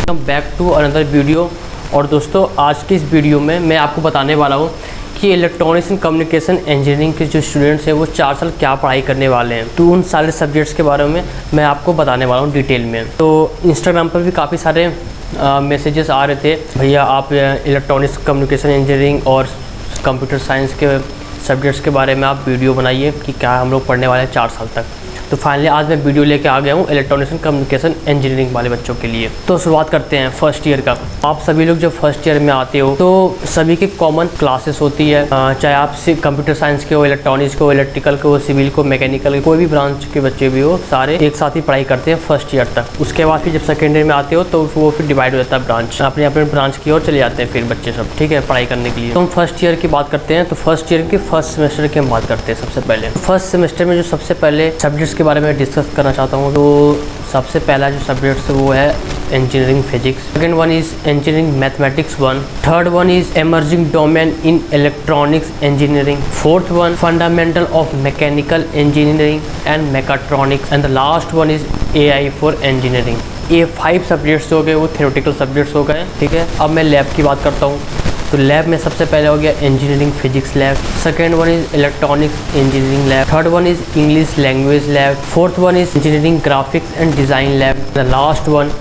Welcome back to another video. और दोस्तों आज की इस वीडियो में मैं आपको बताने वाला हूँ कि इलेक्ट्रॉनिक्स एंड कम्युनिकेशन इंजीनियरिंग के जो स्टूडेंट्स हैं वो 4 साल क्या पढ़ाई करने वाले हैं। तो उन सारे सब्जेक्ट्स के बारे में मैं आपको बताने वाला हूँ डिटेल में। तो इंस्टाग्राम पर भी काफ़ी सारे मैसेजेस आ रहे थे, भैया आप इलेक्ट्रॉनिक्स कम्युनिकेशन इंजीनियरिंग और कंप्यूटर साइंस के सब्जेक्ट्स के बारे में आप वीडियो बनाइए कि क्या हम लोग पढ़ने वाले हैं 4 साल तक। तो फाइनली आज मैं वीडियो लेके आ गया हूँ इलेक्ट्रॉनिक्स एंड कम्युनिकेशन इंजीनियरिंग वाले बच्चों के लिए। तो शुरुआत करते हैं फर्स्ट ईयर का। आप सभी लोग जब फर्स्ट ईयर में आते हो तो सभी की कॉमन क्लासेस होती है, चाहे आप कंप्यूटर साइंस के हो, इलेक्ट्रॉनिक्स के हो, इलेक्ट्रिकल के हो, सिविल को, मैकेनिकल के, कोई भी ब्रांच के बच्चे भी हो, सारे एक साथ ही पढ़ाई करते हैं फर्स्ट ईयर तक। उसके बाद फिर जब सेकेंड ईयर में आते हो तो वो फिर डिवाइड हो जाता है ब्रांच, अपने अपने ब्रांच की ओर चले जाते हैं फिर बच्चे सब, ठीक है, पढ़ाई करने के लिए। तो हम फर्स्ट ईयर की बात करते हैं। तो फर्स्ट ईयर के फर्स्ट सेमेस्टर की हम बात करते हैं। सबसे पहले फर्स्ट सेमेस्टर में जो सबसे पहले सब्जेक्ट्स के बारे में डिस्कस करना चाहता हूँ, तो सबसे पहला जो सब्जेक्ट है वो है engineering physics. Second one is engineering mathematics 1। Third one is emerging domain in electronics engineering. Fourth one fundamental of mechanical engineering and mechatronics. And the last one is AI for engineering. ये 5 subjects हो गए, वो theoretical subjects हो गए, ठीक है। अब मैं लैब की बात करता हूँ। तो लैब में सबसे पहले हो गया engineering physics lab. Second one is electronics engineering lab. Third one is English language lab. Fourth one is engineering graphics and design lab. The last one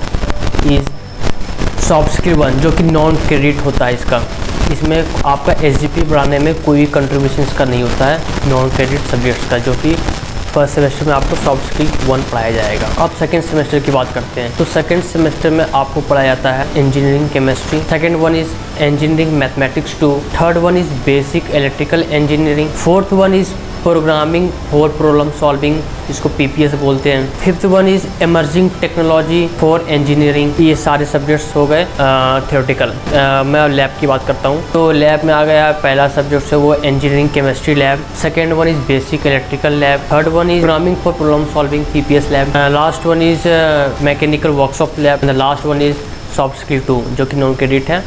is soft skill 1, जो कि नॉन क्रेडिट होता है इसका। इसमें आपका SGP बढ़ाने में कोई भी कंट्रीब्यूशन इसका नहीं होता है, नॉन क्रेडिट सब्जेक्ट्स का, जो कि फर्स्ट सेमेस्टर में आपको सॉफ्ट स्किल 1 पढ़ाया जाएगा। अब सेकंड सेमेस्टर की बात करते हैं। तो सेकंड सेमेस्टर में आपको पढ़ाया जाता है engineering chemistry. Second one is engineering mathematics 2। Third one is basic electrical engineering. Fourth one is programming for problem solving, जिसको PPS बोलते हैं। Fifth one is emerging technology for engineering. ये सारे सब्जेक्ट्स हो गए थ्योरेटिकल। मैं लैब की बात करता हूँ। तो लैब में आ गया पहला सब्जेक्ट है वो engineering chemistry lab. Second one is basic electrical lab. Third one is programming for problem solving PPS lab. Last one is mechanical workshop lab. And last one is soft skill 2, जो कि non credit है।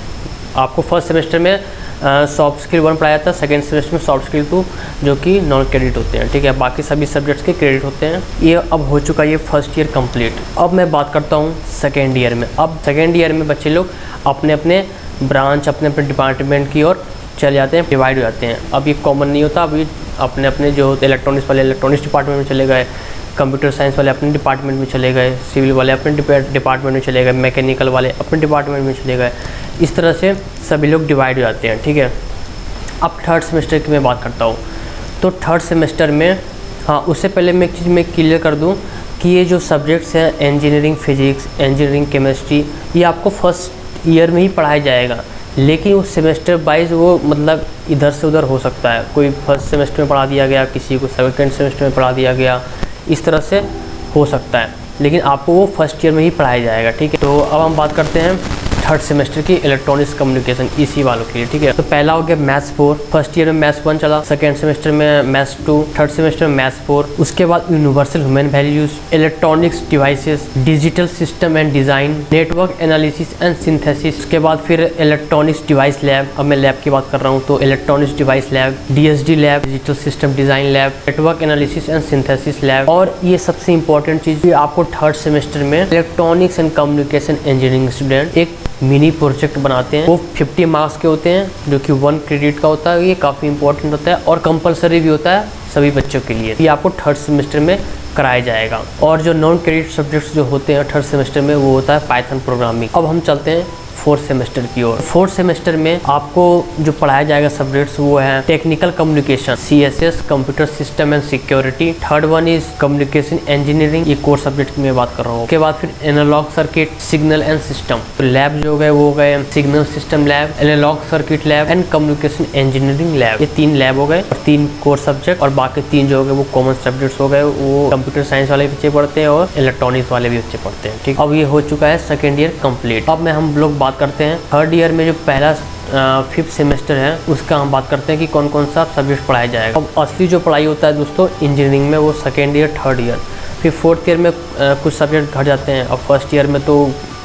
आपको first semester में soft skill 1 पढ़ाया था, second semester में soft skill 2, जो कि नॉन क्रेडिट होते हैं, ठीक है। बाकी सभी सब्जेक्ट्स के क्रेडिट होते हैं। ये अब हो चुका है ये फर्स्ट ईयर कंप्लीट। अब मैं बात करता हूँ सेकेंड ईयर में। अब सेकेंड ईयर में बच्चे लोग अपने अपने ब्रांच, अपने अपने डिपार्टमेंट की ओर चले जाते हैं, डिवाइड हो जाते हैं। अब ये कॉमन नहीं होता, अभी अपने अपने जो इलेक्ट्रॉनिक्स वाले इलेक्ट्रॉनिक्स डिपार्टमेंट में चले गए, कंप्यूटर साइंस वाले अपने डिपार्टमेंट में चले गए, सिविल वाले अपने डिपार्टमेंट में चले गए, मैकेनिकल वाले अपने डिपार्टमेंट में चले गए। इस तरह से सभी लोग डिवाइड हो जाते हैं, ठीक है। अब थर्ड सेमेस्टर की मैं बात करता हूँ। तो थर्ड सेमेस्टर में, हाँ, उससे पहले मैं एक चीज़ मैं क्लियर कर दूँ कि ये जो सब्जेक्ट्स हैं इंजीनियरिंग फिजिक्स, इंजीनियरिंग केमिस्ट्री, ये आपको फर्स्ट ईयर में ही पढ़ाया जाएगा, लेकिन वो सेमेस्टर वाइज वो मतलब इधर से उधर हो सकता है। कोई फर्स्ट सेमेस्टर में पढ़ा दिया गया, किसी को सेकेंड सेमेस्टर में पढ़ा दिया गया, इस तरह से हो सकता है, लेकिन आपको वो फर्स्ट ईयर में ही पढ़ाया जाएगा, ठीक है। तो अब हम बात करते हैं थर्ड सेमेस्टर की इलेक्ट्रॉनिक्स कम्युनिकेशन इसी वालों के लिए, ठीक है। तो पहला हो गया मैथ्स 4। फर्स्ट ईयर में मैथ्स 1 चला, सेकेंड सेमेस्टर में मैथ्स 2, थर्ड सेमेस्टर में मैथ्स 4। उसके बाद universal human values, electronics devices, digital system and design, network analysis and synthesis. उसके बाद फिर इलेक्ट्रॉनिक्स डिवाइस लैब। अब मैं लैब की बात कर रहा हूँ। तो electronics device lab, DSD lab, digital system design lab, network analysis and synthesis lab. और ये सबसे इंपॉर्टेंट चीज़ भी आपको थर्ड सेमेस्टर में electronics and communication engineering student एक मिनी प्रोजेक्ट बनाते हैं। वो 50 मार्क्स के होते हैं, जो कि 1 क्रेडिट का होता है। ये काफ़ी इंपॉर्टेंट होता है और कंपलसरी भी होता है सभी बच्चों के लिए। ये आपको थर्ड सेमेस्टर में कराया जाएगा। और जो नॉन क्रेडिट सब्जेक्ट्स जो होते हैं थर्ड सेमेस्टर में, वो होता है पाइथन प्रोग्रामिंग। अब हम चलते हैं फोर्थ सेमेस्टर की ओर। फोर्थ सेमेस्टर में आपको जो पढ़ाया जाएगा सब्जेक्ट्स वो है technical communication, CSS, computer system and security. Third one is communication engineering, ये कोर सब्जेक्ट की मैं बात कर रहा हूँ। उसके बाद फिर analog circuit, signal and system. तो लैब जो गए वो गए signal system lab, analog circuit lab and communication engineering lab. ये 3 लैब हो गए और 3 कोर सब्जेक्ट, और बाकी 3 जो हो गए वो कॉमन सब्जेक्ट्स हो गए। वो कंप्यूटर साइंस वाले बच्चे पढ़ते हैं और इलेक्ट्रॉनिक्स वाले भी बच्चे पढ़ते हैं, ठीक। अब ये हो चुका है सेकेंड ईयर कंप्लीट। अब हम लोग बात करते हैं थर्ड ईयर में जो पहला 5th सेमेस्टर है, उसका हम बात करते हैं कि कौन कौन सा सब्जेक्ट पढ़ाया जाएगा। अब असली जो पढ़ाई होता है दोस्तों इंजीनियरिंग में, वो सेकेंड ईयर, थर्ड ईयर, फिर फोर्थ ईयर में कुछ सब्जेक्ट घट जाते हैं। अब फर्स्ट ईयर में तो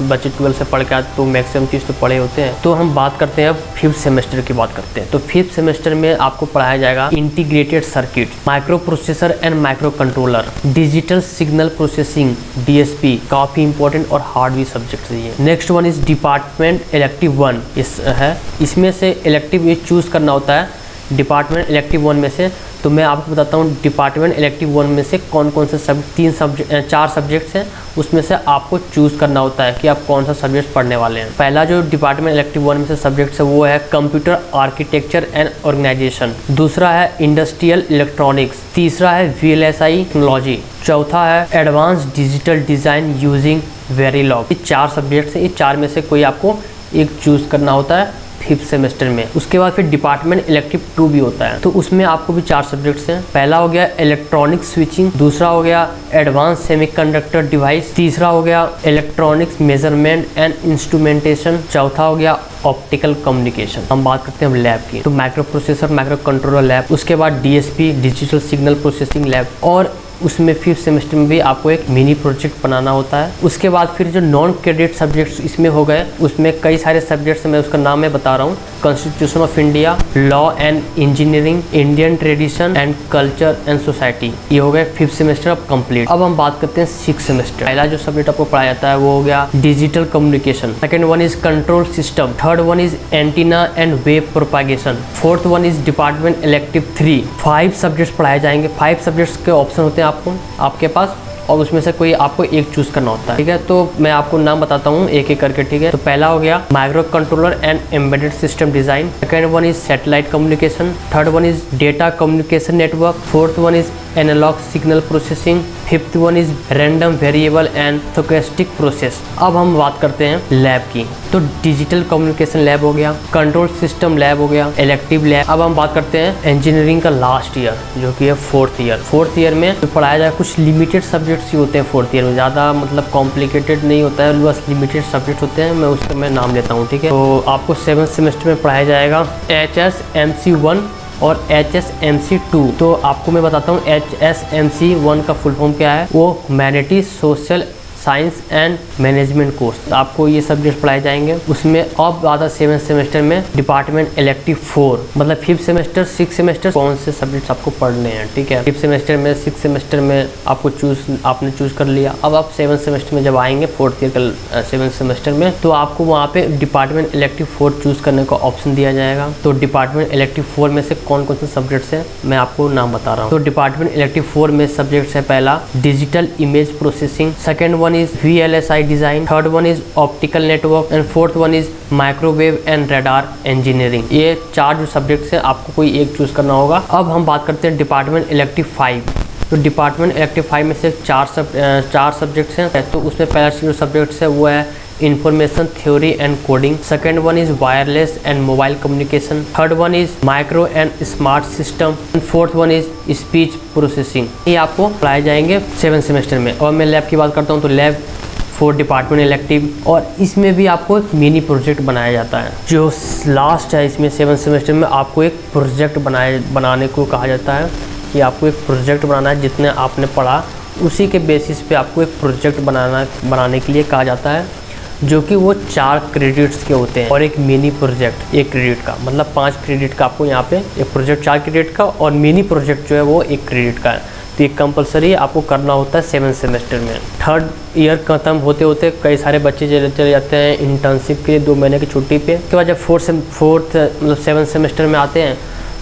बच्चे 12 से पढ़ के आते तो मैक्सिमम चीज़ तो पढ़े होते हैं। तो हम बात करते हैं अब 5th सेमेस्टर की बात करते हैं। तो 5th सेमेस्टर में आपको पढ़ाया जाएगा integrated circuit, micro processor and micro controller, digital signal processing DSP, काफ़ी इंपॉर्टेंट और हार्ड भी सब्जेक्ट है ये। Next one is department elective 1 इस है, इसमें से इलेक्टिव ये चूज़ करना होता है डिपार्टमेंट इलेक्टिव 1 में से। तो मैं आपको बताता हूँ डिपार्टमेंट इलेक्टिव 1 में से कौन कौन से 4 सब्जेक्ट्स हैं, उसमें से आपको चूज़ करना होता है कि आप कौन सा सब्जेक्ट पढ़ने वाले हैं। पहला जो डिपार्टमेंट इलेक्टिव 1 में से सब्जेक्ट्स है वो है कंप्यूटर आर्किटेक्चर एंड ऑर्गेनाइजेशन, दूसरा है इंडस्ट्रियल इलेक्ट्रॉनिक्स, तीसरा है VLSI टेक्नोलॉजी, चौथा है एडवांस डिजिटल डिज़ाइन यूजिंग वेरीलॉग। ये 4 सब्जेक्ट्स हैं, ये 4 में से कोई आपको एक चूज़ करना होता है 5th सेमेस्टर में। उसके बाद फिर डिपार्टमेंट इलेक्टिव 2 भी होता है, तो उसमें आपको भी 4 सब्जेक्ट्स हैं। पहला हो गया इलेक्ट्रॉनिक स्विचिंग, दूसरा हो गया एडवांस सेमीकंडक्टर डिवाइस, तीसरा हो गया इलेक्ट्रॉनिक्स मेजरमेंट एंड इंस्ट्रूमेंटेशन, चौथा हो गया ऑप्टिकल कम्युनिकेशन। हम बात करते हैं लैब की, तो micro processor micro controller lab, उसके बाद DSP digital signal processing lab, और उसमें 5th सेमेस्टर में भी आपको एक मिनी प्रोजेक्ट बनाना होता है। उसके बाद फिर जो नॉन क्रेडिट सब्जेक्ट्स इसमें हो गए, उसमें कई सारे सब्जेक्ट्स मैं उसका नाम मैं बता रहा हूँ, constitution of India, law and engineering, Indian tradition and culture and society. ये हो गए 5th सेमेस्टर अब कंप्लीट। अब हम बात करते हैं 6th सेमेस्टर। पहला जो सब्जेक्ट आपको पढ़ाया जाता है वो हो गया digital communication, second one is control system, third one is antenna and wave propagation, fourth one is department elective 3। 5 subjects पढ़ाए जाएंगे। 5 सब्जेक्ट्स के ऑप्शन होते हैं आपके पास, और उसमें से कोई आपको एक चूज करना होता है, ठीक है। तो मैं आपको नाम बताता हूँ एक एक करके, ठीक है। तो पहला हो गया micro controller and embedded system design, second one is satellite communication, third one is data communication network, fourth one is analog signal processing, fifth one is random variable and stochastic process. अब हम बात करते हैं lab की, तो digital communication lab हो गया, control system lab हो गया, इलेक्टिव लैब। अब हम बात करते हैं इंजीनियरिंग का लास्ट ईयर जो कि है 4th ईयर। 4th ईयर में तो पढ़ाया जाए कुछ लिमिटेड सब्जेक्ट्स ही होते हैं 4th ईयर में, ज़्यादा मतलब कॉम्प्लिकेटेड नहीं होता है, बस लिमिटेड सब्जेक्ट होते हैं। मैं उसका मैं नाम लेता हूँ, ठीक है। तो आपको 7th सेमेस्टर में पढ़ाया जाएगा HSMC1 और HSMC2। तो आपको मैं बताता हूँ HSMC1 का फुल फॉर्म क्या है, वो humanities social science and management course. आपको ये सब्जेक्ट पढ़ाए जाएंगे। उसमें अब आता 7th सेमेस्टर में डिपार्टमेंट इलेक्टिव 4, मतलब 5th सेमेस्टर 6th सेमेस्टर कौन से सब्जेक्ट्स आपको पढ़ने हैं, ठीक है। 5th सेमेस्टर में 6th सेमेस्टर में आपने चूज कर लिया। अब आप 7th सेमेस्टर में जब आएंगे 4th ईयर का 7th सेमेस्टर में, तो आपको वहाँ पे डिपार्टमेंट इलेक्टिव 4 चूज करने का ऑप्शन दिया जाएगा। तो डिपार्टमेंट इलेक्टिव 4 में से कौन कौन से सब्जेक्ट्स हैं मैं आपको नाम बता रहा हूँ। तो डिपार्टमेंट इलेक्टिव 4 में सब्जेक्ट्स है, पहला digital image processing, second one is VLSI design, third one is optical network and fourth one is microwave and radar engineering। ये 4 जो सब्जेक्ट्स हैं आपको कोई एक चूज करना होगा। अब हम बात करते हैं डिपार्टमेंट इलेक्टिव 5। तो डिपार्टमेंट इलेक्टिव 5 में से 4 सब्जेक्ट्स हैं। तो उसमें पहला जो सब्जेक्ट्स है वो है information theory and coding, second one is wireless and mobile communication, third one is micro and smart system, fourth one is speech processing. ये आपको पढ़ाए जाएंगे 7th सेमेस्टर में। और मैं लैब की बात करता हूँ तो लैब 4 डिपार्टमेंट इलेक्टिव, और इसमें भी आपको एक मिनी प्रोजेक्ट बनाया जाता है। जो लास्ट है इसमें 7th सेमेस्टर में आपको एक प्रोजेक्ट बनाने को कहा जाता है कि आपको एक प्रोजेक्ट बनाना है। जितने आपने पढ़ा उसी के बेसिस पे आपको एक प्रोजेक्ट बनाने के लिए कहा जाता है, जो कि वो 4 क्रेडिट्स के होते हैं। और एक मिनी प्रोजेक्ट 1 क्रेडिट का, मतलब 5 क्रेडिट का आपको यहाँ पे एक प्रोजेक्ट 4 क्रेडिट का, और मिनी प्रोजेक्ट जो है वो 1 क्रेडिट का है। तो ये कंपलसरी आपको करना होता है 7th सेमेस्टर में। 3rd ईयर खत्म होते होते कई सारे बच्चे चले जाते हैं इंटर्नशिप के 2 महीने की छुट्टी पे। उसके बाद जब 7th सेमेस्टर में आते हैं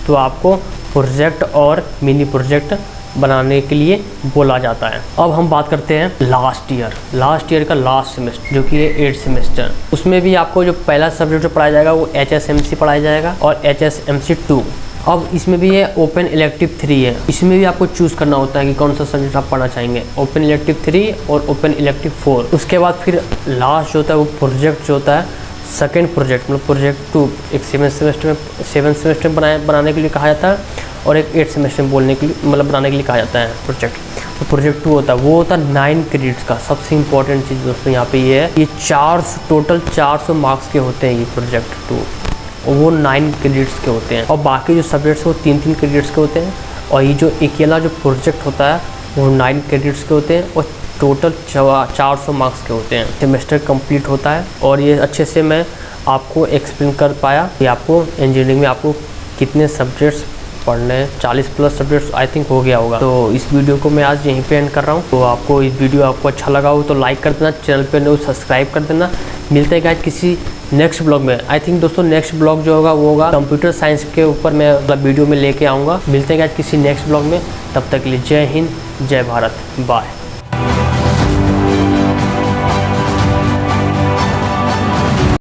तो आपको प्रोजेक्ट और मिनी प्रोजेक्ट बनाने के लिए बोला जाता है। अब हम बात करते हैं लास्ट ईयर का लास्ट सेमेस्टर जो कि है 8th सेमेस्टर। उसमें भी आपको जो पहला सब्जेक्ट जो पढ़ाया जाएगा वो HSMC पढ़ाया जाएगा और HSMC2। अब इसमें भी है ओपन इलेक्टिव 3 है। इसमें भी आपको चूज़ करना होता है कि कौन सा सब्जेक्ट आप पढ़ना चाहेंगे, ओपन इलेक्टिव 3 और ओपन इलेक्टिव 4। उसके बाद फिर लास्ट जो होता है वो प्रोजेक्ट जो होता है, सेकेंड प्रोजेक्ट मतलब प्रोजेक्ट 2 एक 7th सेमेस्टर में बनाने के लिए कहा जाता है, और एक 8th सेमेस्टर में बनाने के लिए कहा जाता है प्रोजेक्ट। तो प्रोजेक्ट 2 होता है, वो होता है 9 क्रेडिट्स का। सबसे इंपॉर्टेंट चीज़ दोस्तों यहाँ पे ये है, ये टोटल 400 मार्क्स के होते हैं ये प्रोजेक्ट 2, और वो 9 क्रेडिट्स के होते हैं। और बाकी जो सब्जेक्ट्स वो 3-3 क्रेडिट्स के होते हैं। और ये जो अकेला जो प्रोजेक्ट होता है वो 9 क्रेडिट्स के होते हैं। और टोटल 400 मार्क्स के होते हैं। सेमेस्टर कंप्लीट होता है और ये अच्छे से मैं आपको एक्सप्लेन कर पाया कि आपको इंजीनियरिंग में आपको कितने सब्जेक्ट्स पढ़ने हैं। 40+ सब्जेक्ट्स आई थिंक हो गया होगा। तो इस वीडियो को मैं आज यहीं पे एंड कर रहा हूँ। तो आपको इस वीडियो आपको अच्छा लगा हो तो लाइक कर देना, चैनल पे न्यू सब्सक्राइब कर देना। मिलते हैं गाइस किसी नेक्स्ट ब्लॉग में। आई थिंक दोस्तों नेक्स्ट ब्लॉग जो होगा वो होगा कंप्यूटर साइंस के ऊपर, मैं मतलब वीडियो में लेके आऊँगा। मिलते हैं गाइस किसी नेक्स्ट ब्लॉग में, तब तक के लिए जय हिंद, जय भारत, बाय।